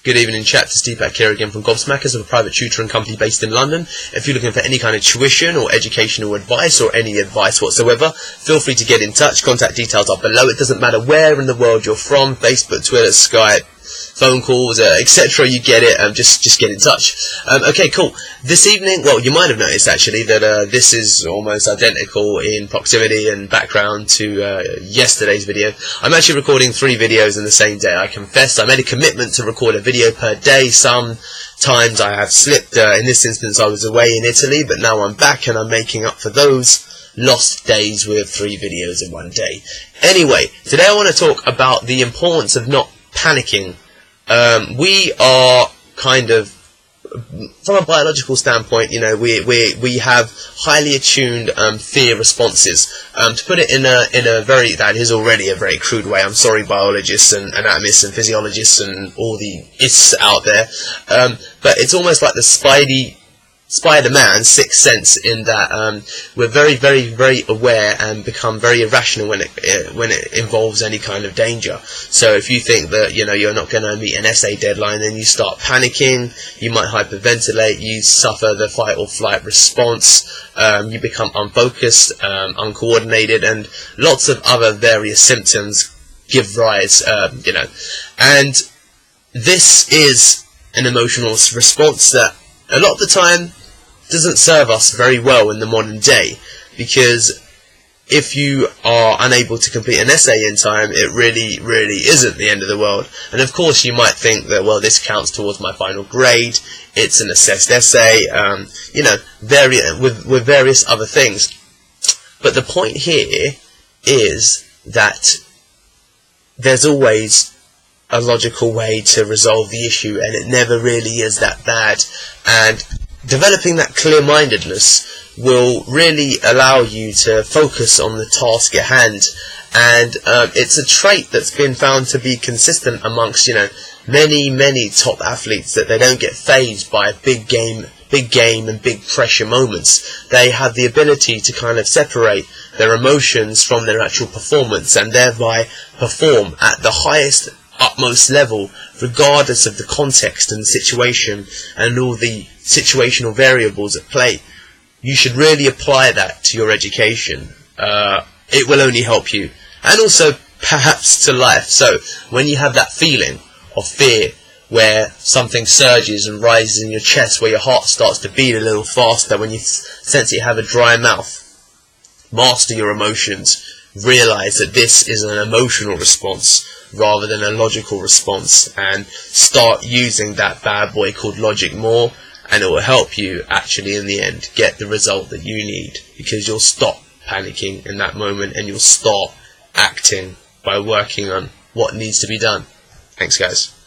Good evening, chat. It's Deepak here again from Gobsmackers, of a private tutoring company based in London. If you're looking for any kind of tuition or educational advice or any advice whatsoever, feel free to get in touch. Contact details are below. It doesn't matter where in the world you're from, Facebook, Twitter, Skype, phone calls, etc. You get it. Just get in touch. Okay, cool. This evening, well, you might have noticed actually that this is almost identical in proximity and background to yesterday's video. I'm actually recording 3 videos in the same day. I confess I made a commitment to record a video per day. Sometimes I have slipped. In this instance, I was away in Italy, but now I'm back and I'm making up for those lost days with 3 videos in one day. Anyway, today I want to talk about the importance of not panicking. We are kind of, from a biological standpoint, you know, we have highly attuned fear responses. To put it in a very, that is already a very crude way. I'm sorry, biologists and anatomists and physiologists and all the ists out there. But it's almost like the Spider-Man sixth sense, in that we're very, very, very aware and become very irrational when it involves any kind of danger. So if you think that, you know, you're not going to meet an essay deadline, then you start panicking, you might hyperventilate, you suffer the fight or flight response, you become unfocused, uncoordinated, and lots of other various symptoms give rise, you know. And this is an emotional response that a lot of the time doesn't serve us very well in the modern day, because if you are unable to complete an essay in time, it really, really isn't the end of the world. And of course you might think that, well, this counts towards my final grade, it's an assessed essay, you know, with various other things. But the point here is that there's always a logical way to resolve the issue, and it never really is that bad. And developing that clear-mindedness will really allow you to focus on the task at hand, and it's a trait that's been found to be consistent amongst, you know, many top athletes, that they don't get fazed by big game and big pressure moments. They have the ability to kind of separate their emotions from their actual performance, and thereby perform at the highest, utmost level, regardless of the context and the situation and all the situational variables at play. You should really apply that to your education. It will only help you, and also perhaps to life. So when you have that feeling of fear, where something surges and rises in your chest, where your heart starts to beat a little faster, when you sense you have a dry mouth, master your emotions. Realize that this is an emotional response rather than a logical response, and start using that bad boy called logic more, and it will help you actually in the end get the result that you need, because you'll stop panicking in that moment and you'll start acting by working on what needs to be done. Thanks, guys.